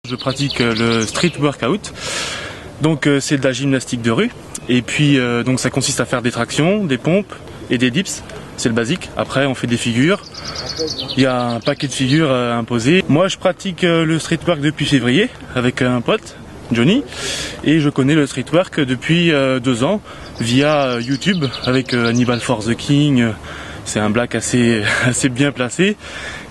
Je pratique le street workout, donc c'est de la gymnastique de rue, et puis donc ça consiste à faire des tractions, des pompes et des dips, c'est le basique. Après on fait des figures, il y a un paquet de figures à imposer. Moi je pratique le street work depuis février avec un pote, Johnny, et je connais le street work depuis 2 ans via YouTube avec Hannibal for the King. C'est un black assez bien placé.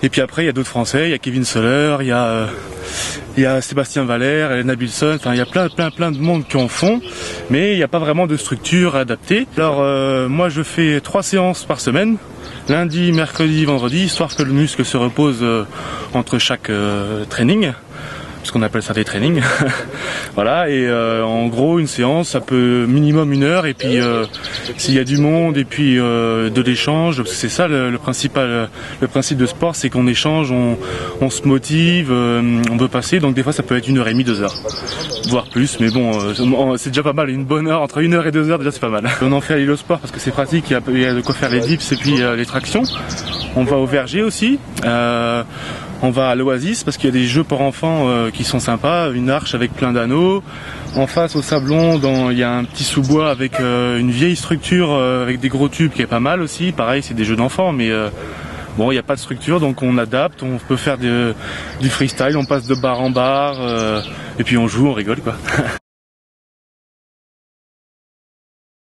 Et puis après, il y a d'autres Français, il y a Kevin Soler, il y a Sébastien Valère, Nabilson, enfin il y a plein de monde qui en font, mais il n'y a pas vraiment de structure adaptée. Alors moi je fais 3 séances par semaine, lundi, mercredi, vendredi, histoire que le muscle se repose entre chaque training. Parce qu'on appelle ça des trainings. Voilà, et en gros une séance ça peut minimum 1 heure, et puis s'il y a du monde et puis de l'échange, parce que c'est ça le principe de sport, c'est qu'on échange, on se motive, on veut passer, donc des fois ça peut être 1h30, 2 heures, voire plus, mais bon c'est déjà pas mal, une bonne heure, entre 1 heure et 2 heures déjà c'est pas mal. On en fait à l'île Sport parce que c'est pratique, il y a de quoi faire les dips et puis les tractions. On va au Verger aussi. On va à l'Oasis parce qu'il y a des jeux pour enfants qui sont sympas, une arche avec plein d'anneaux. En face au Sablon, il y a un petit sous-bois avec une vieille structure avec des gros tubes qui est pas mal aussi. Pareil, c'est des jeux d'enfants, mais bon, il n'y a pas de structure, donc on adapte, on peut faire du freestyle, on passe de bar en bar, et puis on joue, on rigole quoi.